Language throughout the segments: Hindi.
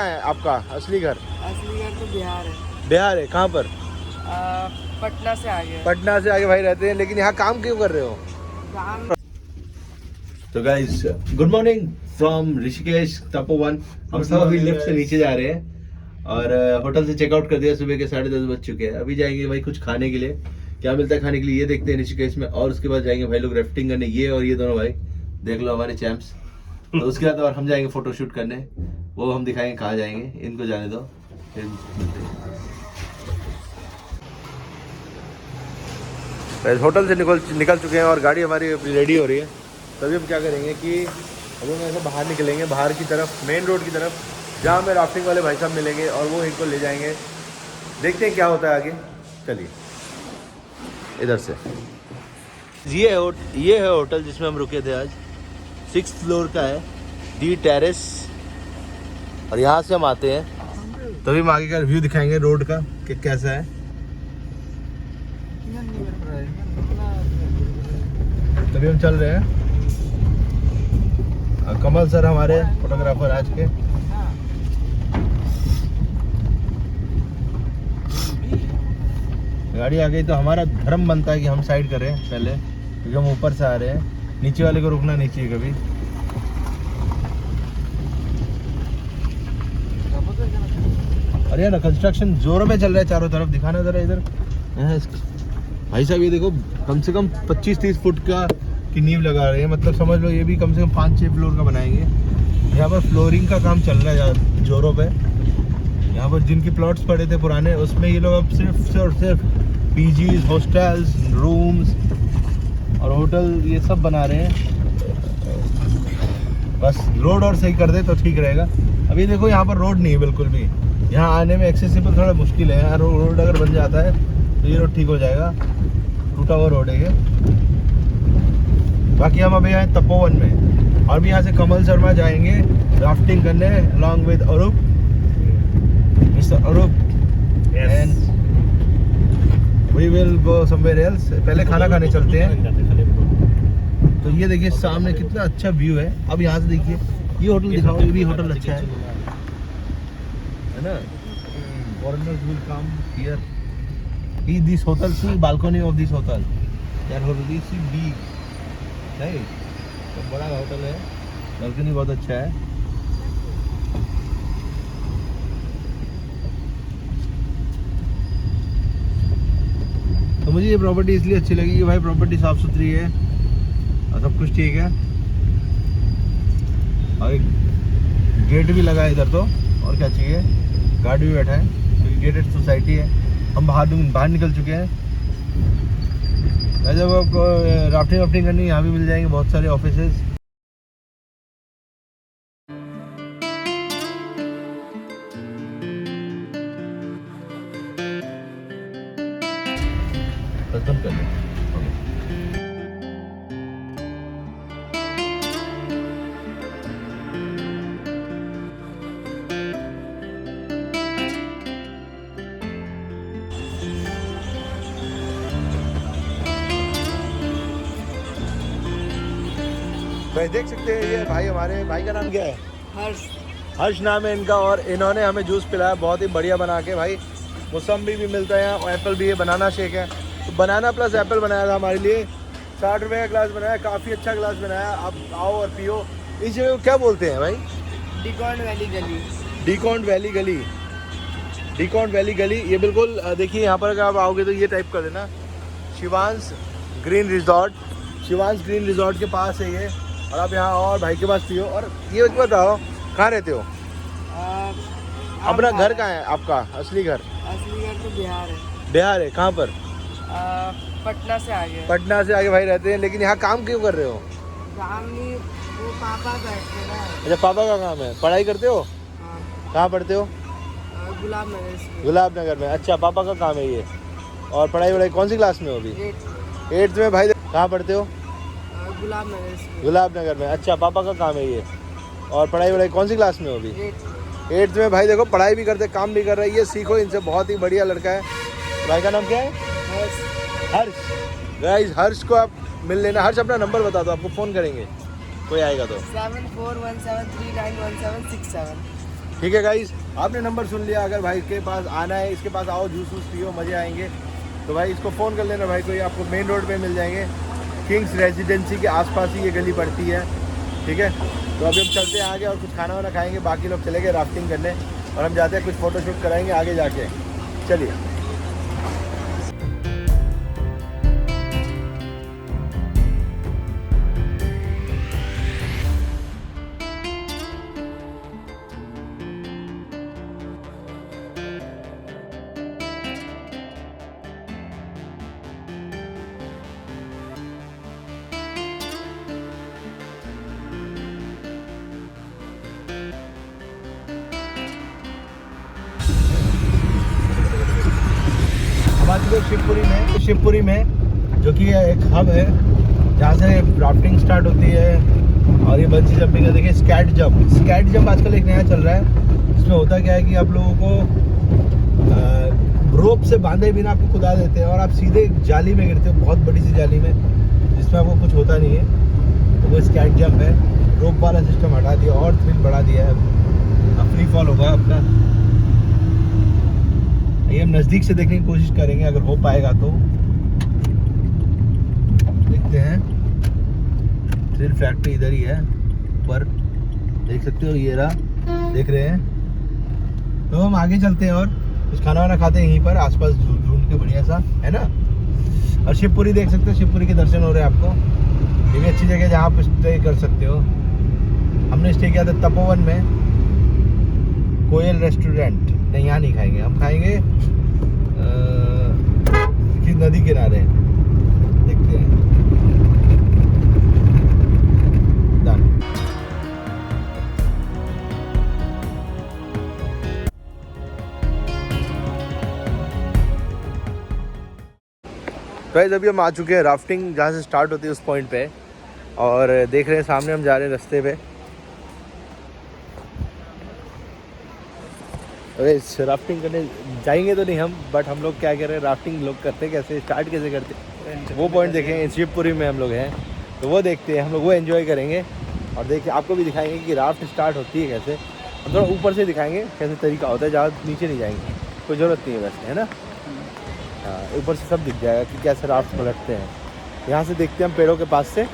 है आपका असली घर? असली घर तो बिहार है। बिहार है, कहाँ पर? पटना से आगे। पटना से आगे भाई रहते हैं, लेकिन यहाँ काम क्यों कर रहे हो? काम तो guys good morning from Rishikesh Tapovan. हम सब अभी लिफ्ट से नीचे जा रहे हैं और होटल से चेकआउट कर दिया। सुबह के 10:30 बज चुके हैं। अभी जाएंगे भाई कुछ खाने के लिए। क्या मिलता है खाने के लिए ये देखते हैं ऋषिकेश में, और उसके बाद जाएंगे भाई लोग राफ्टिंग करने। ये और ये दोनों भाई देख लो हमारे चैंप्स। तो उसके बाद और हम जाएंगे फोटो शूट करने, वो हम दिखाएंगे कहाँ जाएंगे, इनको जाने दो। होटल से निकल चुके हैं और गाड़ी हमारी रेडी हो रही है। तभी हम क्या करेंगे कि अभी हम ऐसे बाहर निकलेंगे, बाहर की तरफ, मेन रोड की तरफ, जहाँ हमें राफ्टिंग वाले भाई साहब मिलेंगे और वो इनको ले जाएंगे। देखते हैं क्या होता है आगे। चलिए इधर से। ये है होटल जिसमें हम रुके थे आज। 6th फ्लोर का है, डी टेरेस। और यहाँ से हम आते हैं तभी हम आगे का व्यू दिखाएंगे रोड का कि कैसा है। तभी हम चल रहे हैं। कमल सर हमारे फोटोग्राफर आज के। गाड़ी आ गई तो हमारा धर्म बनता है कि हम साइड करें पहले, क्योंकि हम ऊपर से आ रहे हैं। नीचे वाले को रुकना नहीं चाहिए कभी। अरे यार कंस्ट्रक्शन जोरों में चल रहा है चारों तरफ। दिखाना जरा इधर भाई साहब, ये देखो कम से कम 25-30 फुट का की नींव लगा रहे हैं। मतलब समझ लो ये भी कम से कम 5-6 फ्लोर का बनाएंगे। यहाँ पर फ्लोरिंग का काम चल रहा है जोरों पे। यहाँ पर जिनके प्लॉट्स पड़े थे पुराने, उसमें ये लोग अब सिर्फ पीजीज, हॉस्टल्स, रूम्स और होटल ये सब बना रहे हैं। बस रोड और सही कर दे तो ठीक रहेगा। अभी देखो यहाँ पर रोड नहीं है बिल्कुल भी। यहाँ आने में एक्सेसिबल थोड़ा मुश्किल है। यहाँ रोड अगर बन जाता है तो ये रोड ठीक हो जाएगा। टूटा हुआ रोड है ये। बाकी हम अभी आए तपोवन में, और भी यहाँ से कमल शर्मा जाएंगे राफ्टिंग करने along with Arup, mister Arup, and we will go somewhere else. पहले खाना खाने चलते हैं। तो ये देखिए सामने कितना अच्छा व्यू है। अब यहाँ से देखिए ये होटल दिखाओ, ये भी होटल अच्छा है ना। Foreigners will come here. This hotel, see balcony of this hotel, that hotel is big. नहीं तो बड़ा होटल है, बालकनी बहुत अच्छा है। तो मुझे ये प्रॉपर्टी इसलिए अच्छी लगी कि भाई प्रॉपर्टी साफ सुथरी है और सब कुछ ठीक है। और एक गेट भी लगा है इधर, तो और क्या चाहिए। गार्ड भी बैठा है क्योंकि गेटेड सोसाइटी है। हम बाहर निकल चुके हैं। जब आपको राफ्टिंग करनी यहाँ भी मिल जाएंगे बहुत सारे ऑफिसेज। बंद कर लें। भाई देख सकते हैं ये भाई, हमारे भाई का नाम क्या है? हर्ष नाम है इनका। और इन्होंने हमें जूस पिलाया बहुत ही बढ़िया बना के। भाई मौसम्बी भी मिलता है यहाँ और एप्पल भी है, बनाना शेक है। तो बनाना प्लस एप्पल बनाया था हमारे लिए। 60 रुपये का ग्लास बनाया, काफ़ी अच्छा ग्लास बनाया। आप आओ और पियो। इस जगह को क्या बोलते हैं भाई? डिकॉन्ड वैली गली। डिकॉन्ड वैली गली, डिकॉन्ड वैली गली। ये बिल्कुल देखिए यहाँ पर अगर आप आओगे तो ये टाइप कर देना Shivansh green resort. Shivansh green resort के पास है ये। और आप यहाँ आओ और भाई के पास पियो। और ये बताओ कहाँ रहते हो? अपना घर कहाँ है आपका असली घर? असली घर तो बिहार है। बिहार है, कहाँ पर? पटना से आगे। पटना से आगे भाई रहते हैं, लेकिन यहाँ काम क्यों कर रहे हो? काम नहीं, वो पापा बैठते ना। अच्छा पापा का काम है। पढ़ाई करते हो? हाँ। कहाँ पढ़ते हो? गुलाब नगर। गुलाब नगर में। अच्छा पापा का काम है ये। और पढ़ाई कौन सी क्लास में हो अभी? 8th में। भाई कहाँ पढ़ते हो? गुलाब नगर। गुलाब नगर में। अच्छा पापा का काम है ये। और पढ़ाई कौन सी क्लास में हो अभी? 8th में। भाई देखो पढ़ाई भी करते काम भी कर रहे हैं। ये सीखो इनसे, बहुत ही बढ़िया लड़का है। भाई का नाम क्या है? हर्ष। गाइस हर्ष को आप मिल लेना। हर्ष अपना नंबर बता दो, आपको फ़ोन करेंगे कोई आएगा तो। 7417391767। ठीक है गाइस, आपने नंबर सुन लिया। अगर भाई के पास आना है, इसके पास आओ, जूस वूस पियो, मज़े आएंगे। तो भाई इसको फ़ोन कर लेना भाई, कोई आपको मेन रोड पे मिल जाएंगे। किंग्स रेजिडेंसी के आसपास ही ये गली पड़ती है। ठीक है, तो अभी हम चलते हैं आगे और कुछ खाना वाना खाएंगे। बाकी लोग चले गए राफ्टिंग करने और हम जाते हैं, कुछ फ़ोटोशूट कराएंगे आगे जाके। चलिए। शिवपुरी में जो कि एक हब है जहाँ से राफ्टिंग स्टार्ट होती है। और ये बंजी जंपिंग है, देखिए स्कैट जंप आजकल एक नया चल रहा है। इसमें होता क्या है कि आप लोगों को रोप से बांधे बिना आपको कुदा देते हैं और आप सीधे जाली में गिरते हो, बहुत बड़ी सी जाली में जिसमें आपको कुछ होता नहीं है। तो वो स्कैट जंप है। रोप वाला सिस्टम हटा दिया और थ्रिल बढ़ा दिया है, अब फ्री फॉल होगा आपका। ये हम नज़दीक से देखने की कोशिश करेंगे, अगर हो पाएगा तो देखते हैं। थ्रिल फैक्ट्री इधर ही है ऊपर, देख सकते हो, ये रहा, देख रहे हैं। तो हम आगे चलते हैं और कुछ खाना वाना खाते हैं यहीं पर आसपास ढूंढ के, बढ़िया सा है ना। और शिवपुरी देख सकते हो, शिवपुरी के दर्शन हो रहे हैं आपको। ये भी अच्छी जगह है जहाँ आप स्टे कर सकते हो। हमने स्टे किया था तपोवन में, कोयल रेस्टोरेंट। नहीं, यहाँ नहीं खाएंगे, हम खाएंगे नदी किनारे, देखते हैं। गाइस अभी हम आ चुके हैं राफ्टिंग जहाँ से स्टार्ट होती है उस पॉइंट पे, और देख रहे हैं सामने हम जा रहे हैं रास्ते पे। अरे राफ्टिंग करने जाएंगे तो नहीं हम, बट हम लोग क्या कर रहे हैं, राफ्टिंग लोग करते कैसे, स्टार्ट कैसे करते हैं वो पॉइंट देखेंगे। शिवपुरी में हम लोग हैं तो वो देखते हैं, हम लोग वो एंजॉय करेंगे और देखिए आपको भी दिखाएंगे कि राफ्ट स्टार्ट होती है कैसे। हम थोड़ा ऊपर से दिखाएंगे कैसे तरीका होता है, ज़्यादा नीचे नहीं जाएंगे, कोई ज़रूरत नहीं है वैसे, है ना। हाँ, ऊपर से सब दिख जाएगा कि कैसे राफ्ट पलटते हैं। यहाँ से देखते हैं हम पेड़ों के पास से,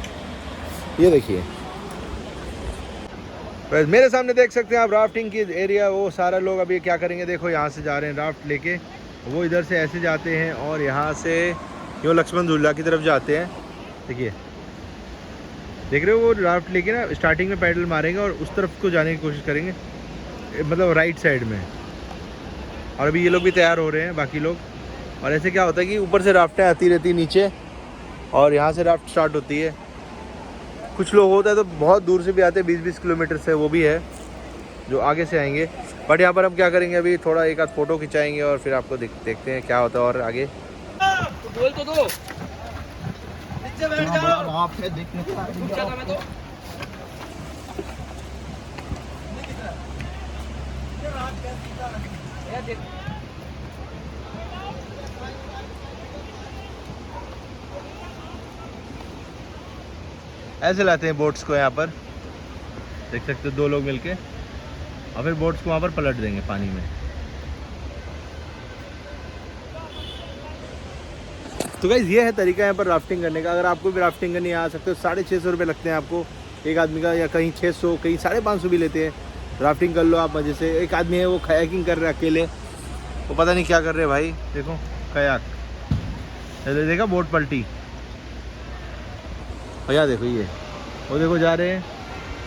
ये देखिए मेरे सामने देख सकते हैं आप राफ्टिंग की एरिया। वो सारा लोग अभी क्या करेंगे, देखो यहाँ से जा रहे हैं राफ्ट लेके, वो इधर से ऐसे जाते हैं और यहाँ से यूँ लक्ष्मण झूला की तरफ जाते हैं। देखिए, देख रहे हो, वो राफ्ट लेके ना स्टार्टिंग में पैडल मारेंगे और उस तरफ को जाने की कोशिश करेंगे, मतलब राइट साइड में। और अभी ये लोग भी तैयार हो रहे हैं, बाकी लोग। और ऐसे क्या होता है कि ऊपर से राफ्टें आती रहती है नीचे और यहाँ से राफ्ट स्टार्ट होती है। कुछ लोग होता है तो बहुत दूर से भी आते हैं, 20-20 किलोमीटर से, वो भी है जो आगे से आएंगे। बट यहाँ पर हम क्या करेंगे, अभी थोड़ा एक आध फ़ोटो खिंचाएंगे और फिर आपको देखते हैं क्या होता है और आगे। तो बोल तो दो, नीचे बैठ जाओ, तो ऐसे लाते हैं बोट्स को यहाँ पर, देख सकते हो, 2 लोग मिलके, और फिर बोट्स को वहाँ पर पलट देंगे पानी में। तो गाइस ये है तरीका यहाँ पर राफ्टिंग करने का। अगर आपको भी राफ्टिंग करनी आ सकते हो, 650 रुपये लगते हैं आपको एक आदमी का, या कहीं 600, कहीं 550 भी लेते हैं। राफ्टिंग कर लो आप मज़े से। एक आदमी है वो कयाकिंग कर रहे हैं अकेले, वो पता नहीं क्या कर रहे हैं भाई। देखो कयाक, देखा बोट पलटी भैया, देखो ये वो देखो जा रहे हैं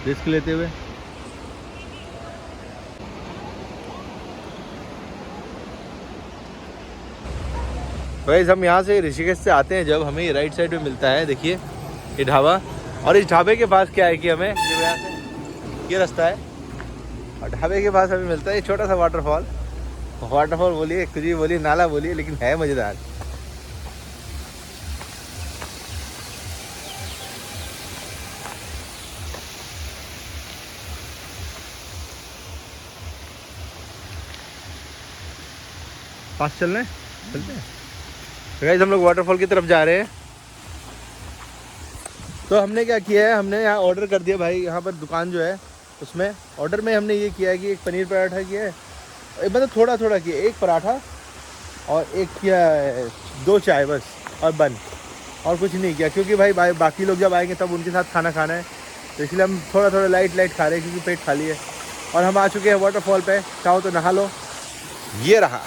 रिस्क लेते हुए। गाइस हम यहाँ से ऋषिकेश से आते हैं जब, हमें ये राइट साइड में मिलता है, देखिए ये ढाबा। और इस ढाबे के पास क्या है कि हमें जो यहाँ से ये रास्ता है और ढाबे के पास हमें मिलता है ये छोटा सा वाटरफॉल बोलिए, कुछ भी बोलिए, नाला बोलिए, लेकिन है मज़ेदार। पास चलते हैं। गाइस हम लोग वाटरफॉल की तरफ जा रहे हैं। तो हमने क्या किया है, हमने यहाँ ऑर्डर कर दिया भाई। यहाँ पर दुकान जो है उसमें ऑर्डर में हमने ये किया है कि एक पनीर पराठा किया है, मतलब थोड़ा थोड़ा किया, एक पराठा और एक किया है 2 चाय बस और बन, और कुछ नहीं किया, क्योंकि भाई बाकी लोग जब आएंगे तब उनके साथ खाना खाना है, तो इसलिए हम थोड़ा थोड़ा लाइट खा रहे हैं क्योंकि पेट खाली है। और हम आ चुके हैं वाटरफॉल पे, चाहो तो नहा लो। ये रहा।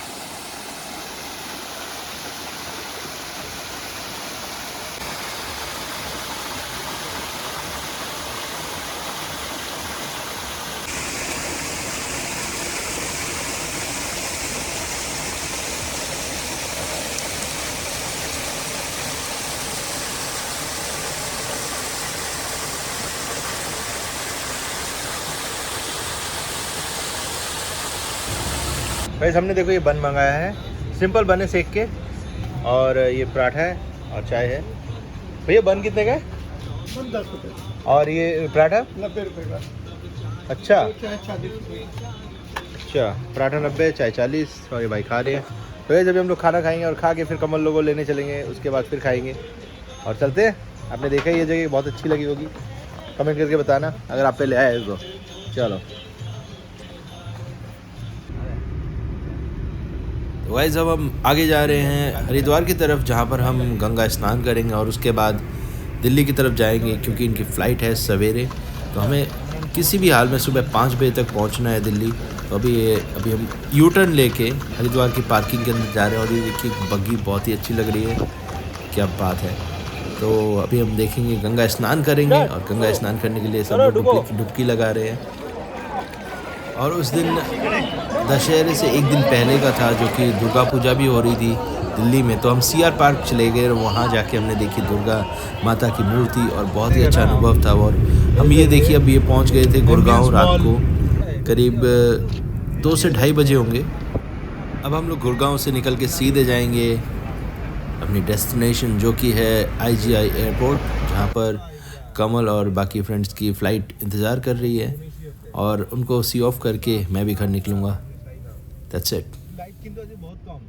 वैसे हमने देखो ये बन मंगाया है, सिंपल बन है सेक के, और ये पराठा है और चाय है। भैया बन कितने का है? 10 रुपये और ये पराठा 90 रुपये का। अच्छा चाय 40 रुपये। अच्छा, पराठा 90, चाय 40, और ये भाई खा रहे हैं। तो ये जब हम लोग खाना खाएंगे और खा के फिर कमल लोगों लेने चलेंगे, उसके बाद फिर खाएंगे और चलते हैं। आपने देखा ये जगह बहुत अच्छी लगी होगी, कमेंट करके बताना अगर आप पहले आए तो। चलो वाइज अब हम आगे जा रहे हैं हरिद्वार की तरफ, जहाँ पर हम गंगा स्नान करेंगे और उसके बाद दिल्ली की तरफ जाएंगे, क्योंकि इनकी फ़्लाइट है सवेरे। तो हमें किसी भी हाल में सुबह 5 बजे तक पहुँचना है दिल्ली। तो अभी हम यू टर्न लेके हरिद्वार की पार्किंग के अंदर जा रहे हैं, और ये देखिए बग्गी बहुत ही अच्छी लग रही है, क्या बात है। तो अभी हम देखेंगे, गंगा स्नान करेंगे, और गंगा स्नान करने के लिए सब लोग डुबकी लगा रहे हैं। और उस दिन दशहरे से एक दिन पहले का था, जो कि दुर्गा पूजा भी हो रही थी दिल्ली में। तो हम CR पार्क चले गए और वहाँ जाके हमने देखी दुर्गा माता की मूर्ति, और बहुत ही अच्छा अनुभव था। और हम ये देखिए अब ये पहुँच गए थे गुड़गांव, रात को करीब 2 से ढाई बजे होंगे। अब हम लोग गुड़गांव से निकल के सीधे जाएंगे अपनी डेस्टिनेशन, जो कि है IGI एयरपोर्ट, जहाँ पर कमल और बाकी फ्रेंड्स की फ़्लाइट इंतज़ार कर रही है, और उनको सी ऑफ करके मैं भी घर निकलूँगा। That's it. लाइट किंतु आज बहुत कम।